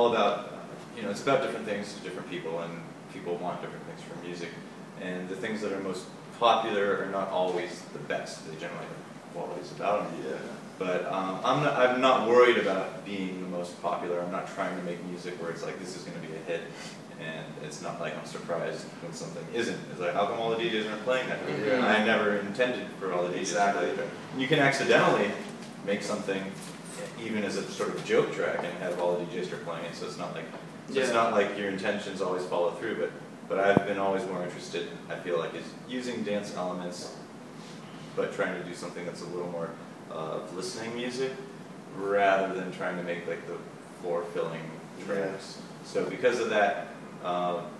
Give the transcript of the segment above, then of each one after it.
all about, it's about different things to different people, and people want different things from music. And the things that are most popular are not always the best. They generally have qualities about them. Yeah. But I'm not worried about being the most popular. I'm not trying to make music where it's like, this is going to be a hit. And it's not like I'm surprised when something isn't. It's like, how come all the DJs aren't playing that? Yeah. I never intended for all the DJs to play it. You can accidentally make something, even as a sort of joke track, and have all the DJs start playing it. So it's not like it's not like your intentions always follow through. But I've been always more interested, I feel like, is using dance elements, but trying to do something that's a little more listening music, rather than trying to make like the floor-filling tracks. So because of that,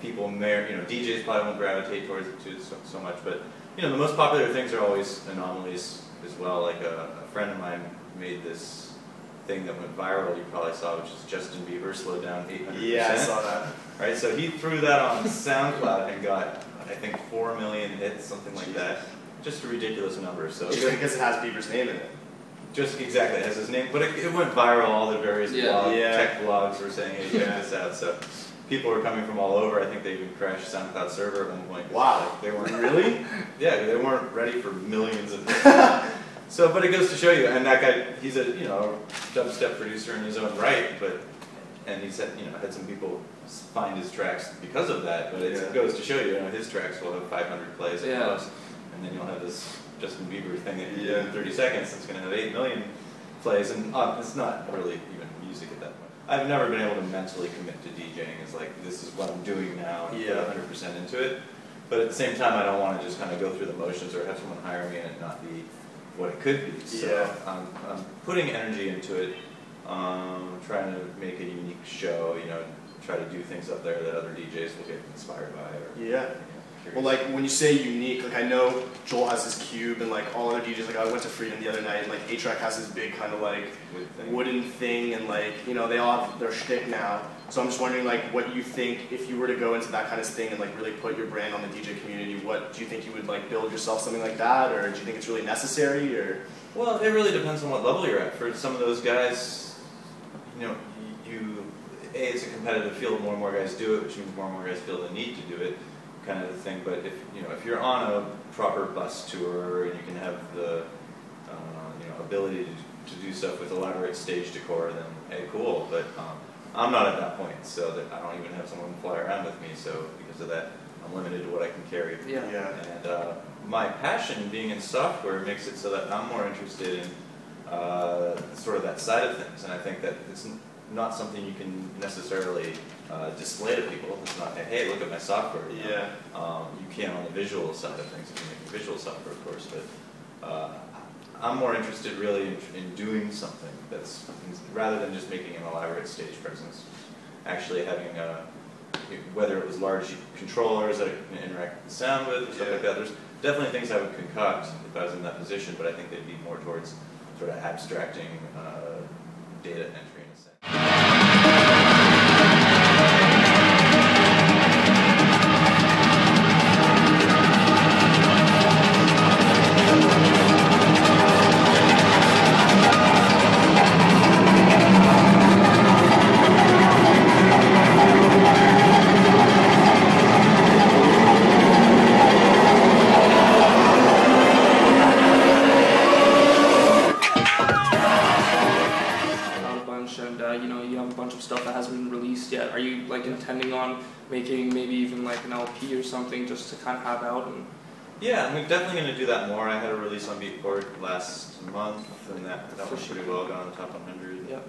people may, DJs probably won't gravitate towards it too so much, but the most popular things are always anomalies as well. Like a friend of mine made this thing that went viral, you probably saw, which is Justin Bieber slowed down 800%. Yeah, I saw that. Right, so he threw that on SoundCloud and got, I think, 4 million hits, something like that. Just a ridiculous number. So because it has Bieber's name in it. Just exactly, it has his name, but it went viral. All the various tech blogs were saying, "Hey, check this out." So people were coming from all over. I think they even crashed SoundCloud server at one point. Wow, like, they weren't really? Yeah, they weren't ready for millions of. So, but it goes to show you. And that guy, he's a dubstep producer in his own right, and he said had some people find his tracks because of that. But it goes to show you, his tracks will have 500 plays at most, and then you'll have this Justin Bieber thing that you do in 30 seconds that's going to have 8 million plays, and it's not really even music at that point. I've never been able to mentally commit to DJing as like, this is what I'm doing now, and put 100% into it. But at the same time, I don't want to just kind of go through the motions or have someone hire me and it not be what it could be. So I'm putting energy into it, trying to make a unique show, try to do things up there that other DJs will get inspired by. Or, well, like when you say unique, like I know Joel has his cube, and like all other DJs, like I went to Freedom the other night, and like A-Track has his big kind of like wooden thing, and like they all have their shtick now. So I'm just wondering, like, what you think if you were to go into that kind of thing and like really put your brand on the DJ community. What do you think you would like build yourself something like that, or do you think it's really necessary, or? Well, it really depends on what level you're at. For some of those guys, it's a competitive field. More and more guys do it, which means more and more guys feel the need to do it, kind of the thing. But if you're on a proper bus tour and you can have the ability to do stuff with elaborate stage decor, then hey, cool. But I'm not at that point, so that I don't even have someone fly around with me. So because of that, I'm limited to what I can carry. And my passion being in software makes it so that I'm more interested in sort of that side of things, and I think that it's not something you can necessarily display to people. It's not, hey, look at my software. You can on the visual side of things if you're making visual software, of course, but I'm more interested really in doing something that's, rather than just making an elaborate stage presence, actually having whether it was large controllers that I can interact with the sound with, or stuff like that. There's definitely things I would concoct if I was in that position, but I think they'd be more towards sort of abstracting data entry in a sense. Intending on making maybe even like an LP or something just to kind of have out? And yeah, I'm definitely going to do that more. I had a release on Beatport last month, and that went pretty well, got on the top 100.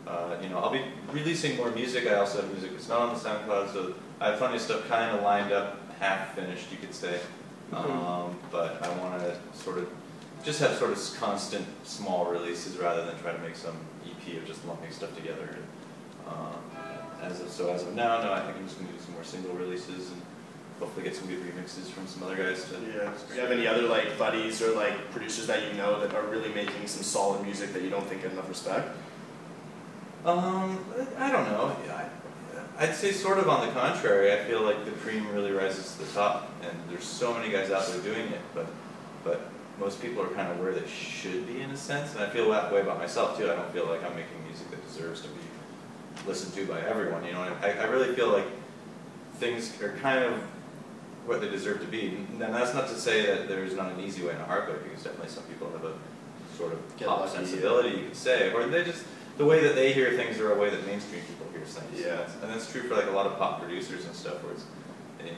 I'll be releasing more music. I also have music that's not on the SoundCloud, so I have plenty of stuff kind of lined up, half finished, you could say. But I want to sort of just have sort of constant small releases rather than try to make some EP of just lumping stuff together. As of now, no, I think I'm just going to do some more single releases and hopefully get some good remixes from some other guys. Do you have any other like buddies or like producers that you know that are really making some solid music that you don't think get enough respect? I don't know. I'd say sort of on the contrary. I feel like the cream really rises to the top, and there's so many guys out there doing it, but most people are kind of where they should be in a sense, and I feel that way about myself too. I don't feel like I'm making music that deserves to be listened to by everyone, you know. And I really feel like things are kind of what they deserve to be. And that's not to say that there's not an easy way and a hard way, because definitely some people have a sort of pop sensibility, you could say, or they just, the way that they hear things are a way that mainstream people hear things. Yeah. And that's true for like a lot of pop producers and stuff, where it's,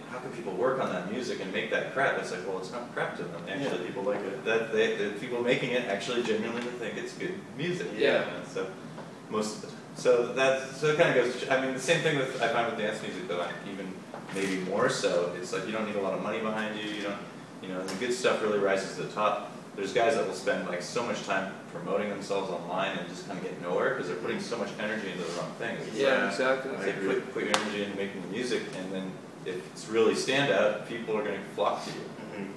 how can people work on that music and make that crap? It's like, well, it's not crap to them. Actually, people like it. The people making it actually genuinely think it's good music. Yeah. So most of the time. So it kind of goes. I mean, the same thing with I find with dance music, though. Even maybe more so. It's like you don't need a lot of money behind you. You don't. You know, the good stuff really rises to the top. There's guys that will spend like so much time promoting themselves online and just kind of get nowhere because they're putting so much energy into the wrong things. Yeah, exactly. It's like put your energy into making the music, and then if it's really standout, people are going to flock to you.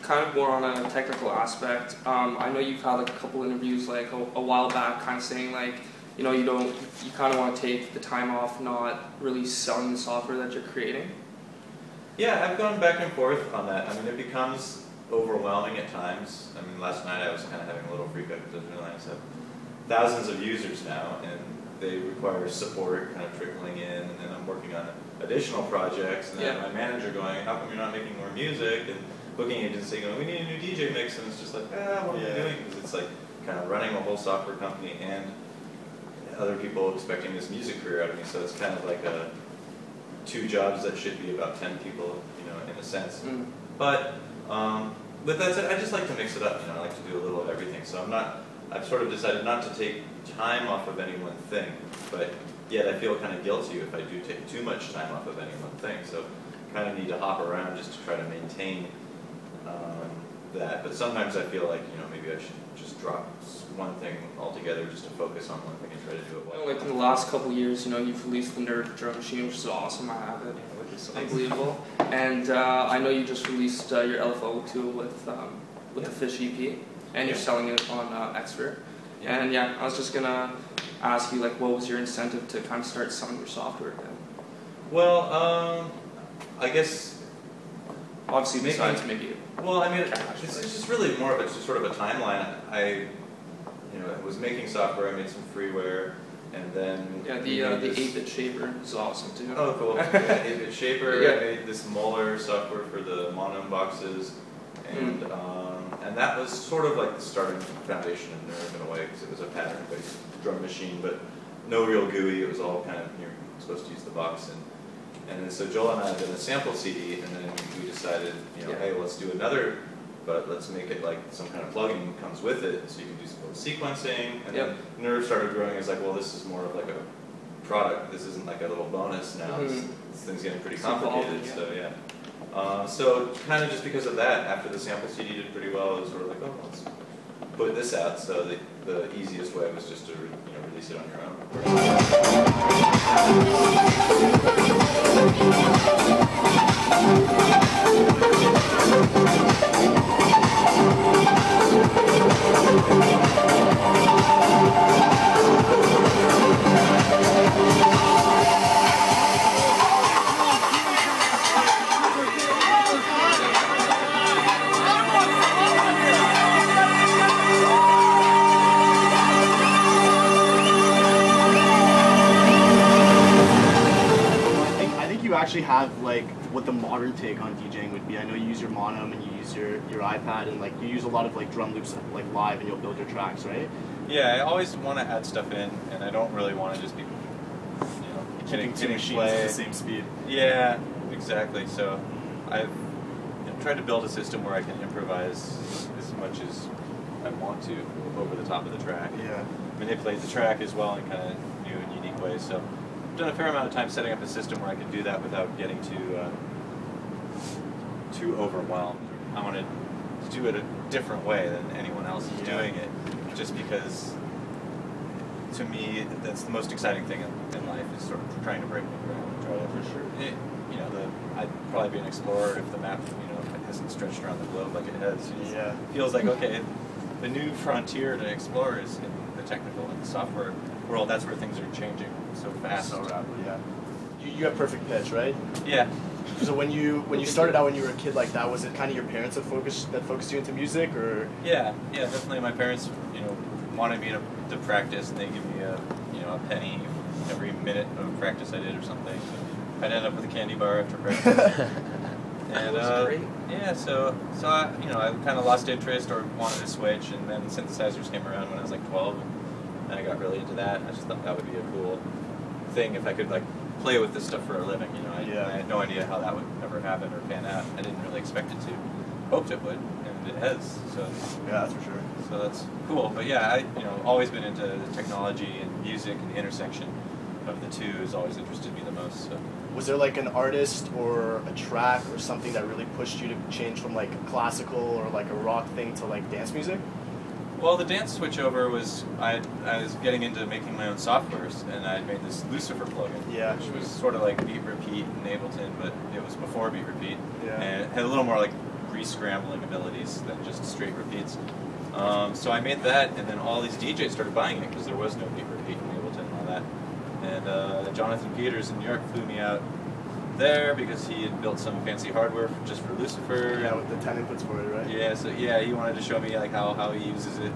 Kind of more on a technical aspect. I know you've had like a couple interviews like a while back, kind of saying like, you know, you kind of want to take the time off, not really selling the software that you're creating. Yeah, I've gone back and forth on that. I mean, it becomes overwhelming at times. I mean, last night I was kind of having a little freak out because I realized I have thousands of users now, and they require support kind of trickling in, and then I'm working on additional projects, and then my manager going, how come you're not making more music? And booking agents saying, we need a new DJ mix, and it's just like, what are we doing? Because it's like kind of running a whole software company and other people expecting this music career out of me, so it's kind of like two jobs that should be about 10 people, you know, in a sense. But with that said, I just like to mix it up, you know, I like to do a little of everything, so I've sort of decided not to take time off of any one thing, but yet I feel kind of guilty if I do take too much time off of any one thing, so kind of need to hop around just to try to maintain that. But sometimes I feel like, you know, maybe I should just drop one thing altogether just to focus on one thing and try to do it well. Like in the last couple of years, you know, you've released the Nerd Drum Machine, which is awesome. I have it. It's unbelievable. And I know you just released your LFO tool with the Fish EP, and you're selling it on Xfer. And yeah, I was just gonna ask you, like, what was your incentive to kind of start selling your software again? Well, I guess obviously besides maybe. Well, I mean, it's just really more of a sort of a timeline. I was making software. I made some freeware, and then the 8-bit shaper is awesome too. Oh, cool! Yeah, 8-bit shaper. I made this Molar software for the mono boxes, and that was sort of like the starting foundation of Nerve in a way, because it was a pattern-based drum machine, but no real GUI. It was all kind of, you're supposed to use the box, and then so Joel and I did a sample CD, and then we decided, hey, let's do another, but let's make it like some kind of plugin comes with it, so you can do some little sequencing. And then Nerve started growing as like, well, this is more of like a product. This isn't like a little bonus now. This thing's getting pretty complicated. So so kind of just because of that, after the sample CD did pretty well, it was sort of like, oh, let's put this out. So the easiest way was just to release it on your own. Actually have like what the modern take on DJing would be. I know you use your mono and you use your iPad, and like you use a lot of like drum loops like live, and you'll build your tracks, right? Yeah, I always want to add stuff in, and I don't really want to just be hitting two machines at the same speed. Yeah, exactly. So I've tried to build a system where I can improvise as much as I want to over the top of the track. Yeah, manipulate the track as well in kind of new and unique ways. So I've done a fair amount of time setting up a system where I can do that without getting too overwhelmed. I want to do it a different way than anyone else is doing it, just because to me that's the most exciting thing in life, is sort of trying to break new ground. For sure. I'd probably be an explorer if the map hasn't stretched around the globe like it has. It feels like, okay, the new frontier to explore is in the technical and the software world. That's where things are changing so fast. So rapidly, yeah. You have perfect pitch, right? Yeah. So when you started out when you were a kid like that, was it kind of your parents that focused you into music, or? Yeah, definitely. My parents, wanted me to practice, and they give me a penny every minute of practice I did or something. So I'd end up with a candy bar after practice. And great. yeah, so I, you know, I kind of lost interest or wanted to switch, and then synthesizers came around when I was like 12, and I got really into that. I just thought that would be a cool thing if I could like play with this stuff for a living. You know, I had no idea how that would ever happen or pan out. I didn't really expect it to. Hoped it would, and it has. So Yeah, that's for sure. so that's cool. But yeah, I always been into the technology and music, and the intersection of the two has always interested me the most. So. Was there like an artist or a track or something that really pushed you to change from like a classical or like a rock thing to like dance music? Well, the dance switchover was I was getting into making my own softwares, and I made this Lucifer plugin, Yeah. which was sort of like Beat Repeat in Ableton, but it was before Beat Repeat, Yeah. and it had a little more like re-scrambling abilities than just straight repeats. So I made that, and then all these DJs started buying it because there was no Beat Repeat in Ableton and all that. And Jonathan Peters in New York flew me out there because he had built some fancy hardware just for Lucifer. Yeah, with the 10 inputs for it, right? Yeah, so yeah, he wanted to show me like how he uses it,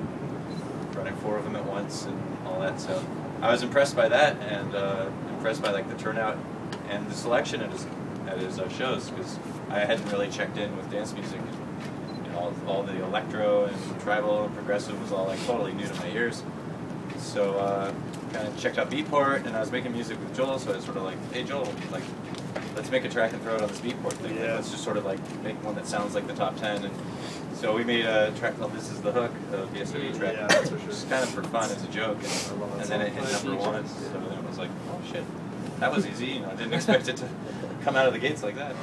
running 4 of them at once and all that. So I was impressed by that, and impressed by like the turnout and the selection at his shows, because I hadn't really checked in with dance music. You know, all the electro and tribal and progressive was all like totally new to my ears. So kind of checked out Beatport, and I was making music with Joel, so I was sort of like, hey Joel, like, let's make a track and throw it on this Beatport thing. Yeah. Like, let's just sort of like make one that sounds like the top 10. And so we made a track called This Is the Hook, the SOD track, Yeah, that's for sure. just kind of for fun as a joke. And then it hit #1, so then it was like, oh shit, that was easy. You know, I didn't expect it to come out of the gates like that.